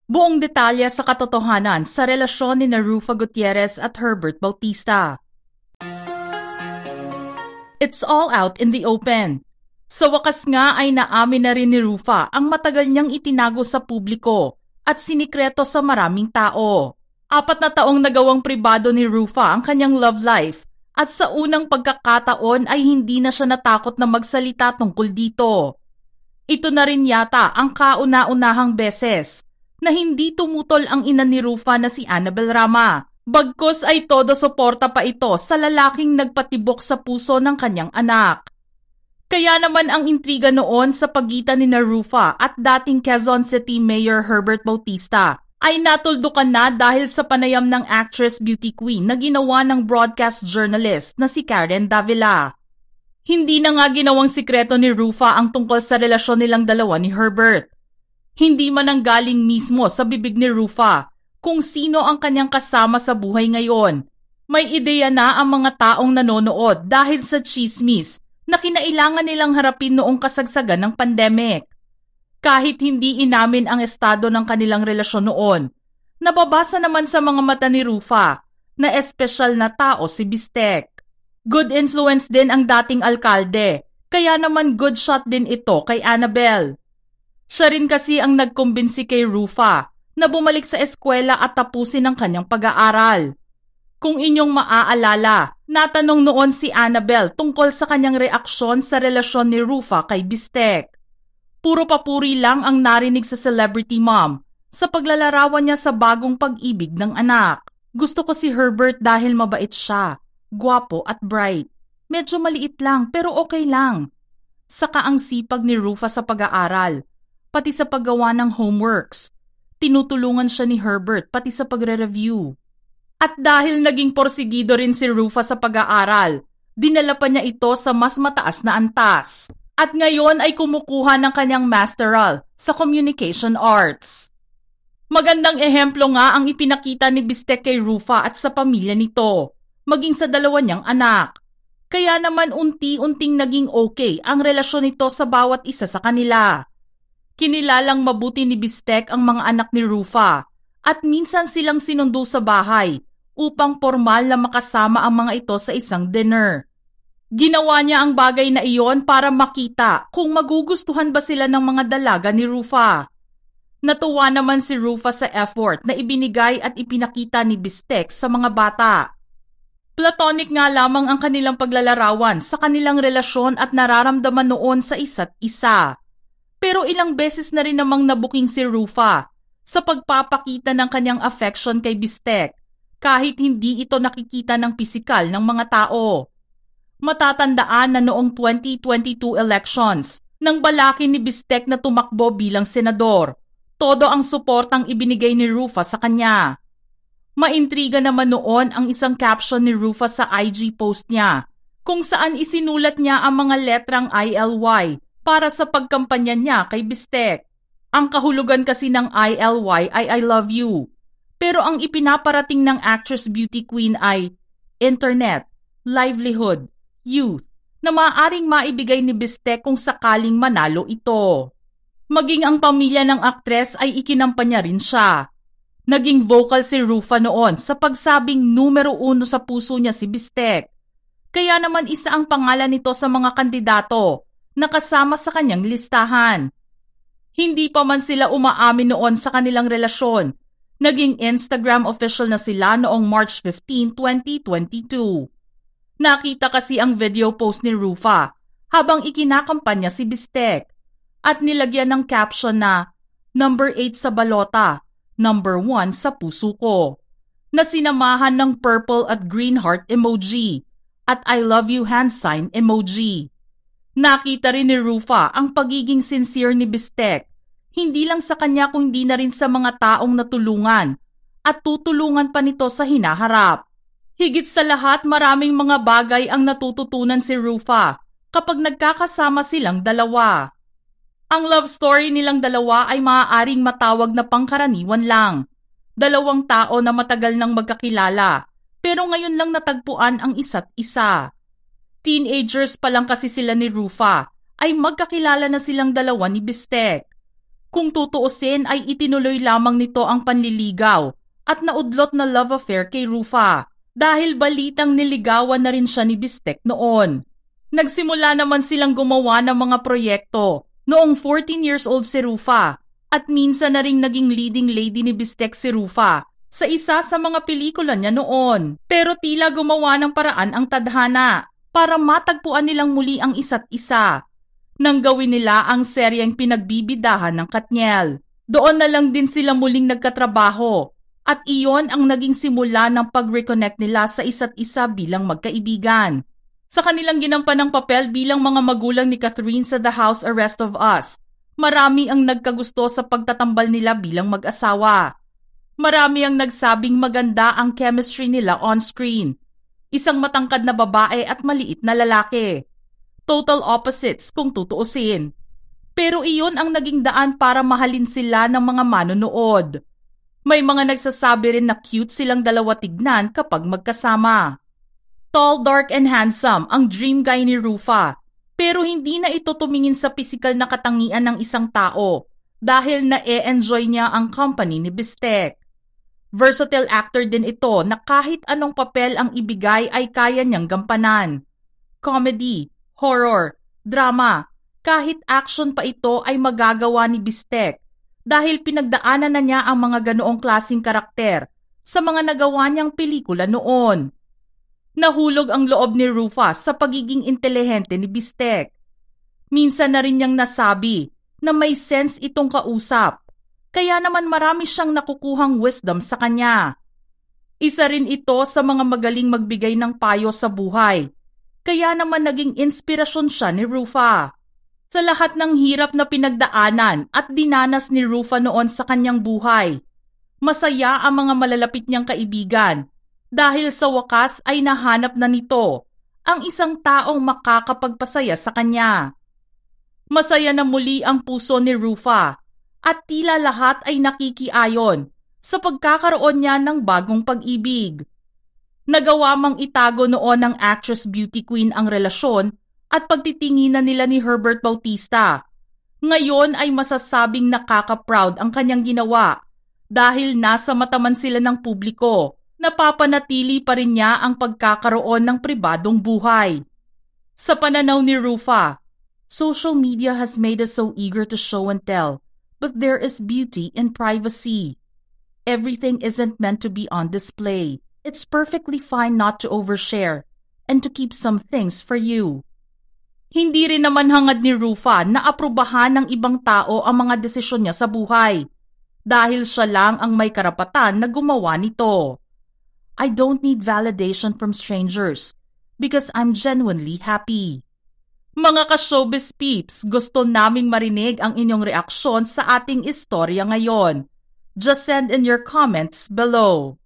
Buong detalye sa katotohanan sa relasyon ni Rufa Gutierrez at Herbert Bautista. It's all out in the open. Sa wakas nga ay naamin na rin ni Rufa ang matagal niyang itinago sa publiko at sinikreto sa maraming tao. 4 na taong nagawang pribado ni Rufa ang kanyang love life at sa unang pagkakataon ay hindi na siya natakot na magsalita tungkol dito. Ito na rin yata ang kauna-unahang beses na hindi tumutol ang ina ni Rufa na si Annabel Rama. Bagkus ay todo suporta pa ito sa lalaking nagpatibok sa puso ng kanyang anak. Kaya naman ang intriga noon sa pagitan ni Rufa at dating Quezon City Mayor Herbert Bautista ay natuldukan na dahil sa panayam ng actress beauty queen na ginawa ng broadcast journalist na si Karen Davila. Hindi na nga ginawang sikreto ni Rufa ang tungkol sa relasyon nilang dalawa ni Herbert. Hindi man ang galing mismo sa bibig ni Rufa kung sino ang kanyang kasama sa buhay ngayon. May ideya na ang mga taong nanonood dahil sa chismis na kinailangan nilang harapin noong kasagsagan ng pandemic. Kahit hindi inamin ang estado ng kanilang relasyon noon, nababasa naman sa mga mata ni Rufa na espesyal na tao si Bistek. Good influence din ang dating alkalde, kaya naman good shot din ito kay Annabel. Siya rin kasi ang nagkumbinsi kay Rufa na bumalik sa eskwela at tapusin ang kanyang pag-aaral. Kung inyong maaalala, natanong noon si Annabel tungkol sa kanyang reaksyon sa relasyon ni Rufa kay Bistek. Puro papuri lang ang narinig sa celebrity mom sa paglalarawan niya sa bagong pag-ibig ng anak. Gusto ko si Herbert dahil mabait siya, gwapo at bright. Medyo maliit lang pero okay lang. Saka ang sipag ni Rufa sa pag-aaral, pati sa paggawa ng homeworks. Tinutulungan siya ni Herbert pati sa pagre-review. At dahil naging porsigido rin si Rufa sa pag-aaral, dinala pa niya ito sa mas mataas na antas. At ngayon ay kumukuha ng kanyang masteral sa Communication Arts. Magandang ehemplo nga ang ipinakita ni Bistek kay Rufa at sa pamilya nito, maging sa dalawa niyang anak. Kaya naman unti-unting naging okay ang relasyon nito sa bawat isa sa kanila. Kinilalang mabuti ni Bistek ang mga anak ni Rufa at minsan silang sinundo sa bahay upang formal na makasama ang mga ito sa isang dinner. Ginawa niya ang bagay na iyon para makita kung magugustuhan ba sila ng mga dalaga ni Rufa. Natuwa naman si Rufa sa effort na ibinigay at ipinakita ni Bistek sa mga bata. Platonic nga lamang ang kanilang paglalarawan sa kanilang relasyon at nararamdaman noon sa isa't isa. Pero ilang beses na rin namang nabuking si Rufa sa pagpapakita ng kanyang affection kay Bistek kahit hindi ito nakikita ng pisikal ng mga tao. Matatandaan na noong 2022 elections, nang balakin ni Bistek na tumakbo bilang senador, todo ang suportang ibinigay ni Rufa sa kanya. Maintriga naman noon ang isang caption ni Rufa sa IG post niya, kung saan isinulat niya ang mga letrang ILY para sa pagkampanya niya kay Bistek. Ang kahulugan kasi ng ILY ay I love you, pero ang ipinaparating ng actress beauty queen ay internet, livelihood, youth, na maaaring maibigay ni Bistek kung sakaling manalo ito. Maging ang pamilya ng aktres ay ikinampanya rin siya. Naging vocal si Rufa noon sa pagsabing numero 1 sa puso niya si Bistek. Kaya naman isa ang pangalan nito sa mga kandidato na kasama sa kanyang listahan. Hindi pa man sila umaamin noon sa kanilang relasyon. Naging Instagram official na sila noong March 15, 2022. Nakita kasi ang video post ni Rufa habang ikinakampanya si Bistek at nilagyan ng caption na number 8 sa balota, number 1 sa puso ko, na sinamahan ng purple at green heart emoji at I love you hand sign emoji. Nakita rin ni Rufa ang pagiging sincere ni Bistek, hindi lang sa kanya kundi na rin sa mga taong natulungan at tutulungan pa nito sa hinaharap. Higit sa lahat, maraming mga bagay ang natututunan si Rufa kapag nagkakasama silang dalawa. Ang love story nilang dalawa ay maaaring matawag na pangkaraniwan lang. Dalawang tao na matagal nang magkakilala, pero ngayon lang natagpuan ang isa't isa. Teenagers pa lang kasi sila ni Rufa, ay magkakilala na silang dalawa ni Bistek. Kung tutuusin ay itinuloy lamang nito ang panliligaw at naudlot na love affair kay Rufa dahil balitang niligawan na rin siya ni Bistek noon. Nagsimula naman silang gumawa ng mga proyekto noong 14 years old si Rufa at minsan na ring naging leading lady ni Bistek si Rufa sa isa sa mga pelikula niya noon. Pero tila gumawa ng paraan ang tadhana para matagpuan nilang muli ang isa't isa nang gawin nila ang seryeng pinagbibidahan ng Katniel. Doon na lang din sila muling nagkatrabaho at iyon ang naging simula ng pag-reconnect nila sa isa't isa bilang magkaibigan. Sa kanilang ginampanang papel bilang mga magulang ni Catherine sa The House Arrest of Us, marami ang nagkagusto sa pagtatambal nila bilang mag-asawa. Marami ang nagsabing maganda ang chemistry nila on-screen. Isang matangkad na babae at maliit na lalaki. Total opposites kung tutuusin. Pero iyon ang naging daan para mahalin sila ng mga manonood. May mga nagsasabi rin na cute silang dalawa tignan kapag magkasama. Tall, dark, and handsome ang dream guy ni Rufa, pero hindi na ito tumingin sa pisikal na katangian ng isang tao dahil na-e-enjoy niya ang company ni Bistek. Versatile actor din ito na kahit anong papel ang ibigay ay kaya niyang gampanan. Comedy, horror, drama, kahit action pa ito ay magagawa ni Bistek dahil pinagdaanan na niya ang mga ganoong klaseng karakter sa mga nagawa niyang pelikula noon. Nahulog ang loob ni Rufa sa pagiging intelihente ni Bistek. Minsan na rin niyang nasabi na may sense itong kausap, kaya naman marami siyang nakukuhang wisdom sa kanya. Isa rin ito sa mga magaling magbigay ng payo sa buhay. Kaya naman naging inspirasyon siya ni Rufa. Sa lahat ng hirap na pinagdaanan at dinanas ni Rufa noon sa kanyang buhay, masaya ang mga malalapit niyang kaibigan dahil sa wakas ay nahanap na nito ang isang taong makakapagpasaya sa kanya. Masaya na muli ang puso ni Rufa at tila lahat ay nakikiayon sa pagkakaroon niya ng bagong pag-ibig. Nagawa mang itago noon ng actress beauty queen ang relasyon at pagtitinginan nila ni Herbert Bautista. Ngayon ay masasabing nakaka-proud ang kanyang ginawa dahil nasa mata man sila ng publiko, napapanatili pa rin niya ang pagkakaroon ng pribadong buhay. Sa pananaw ni Rufa, social media has made us so eager to show and tell, but there is beauty in privacy. Everything isn't meant to be on display. It's perfectly fine not to overshare and to keep some things for you. Hindi rin naman hangad ni Rufa na aprubahan ng ibang tao ang mga desisyon niya sa buhay dahil siya lang ang may karapatan na gumawa nito. I don't need validation from strangers because I'm genuinely happy. Mga ka-showbiz peeps, gusto naming marinig ang inyong reaksyon sa ating istorya ngayon. Just send in your comments below.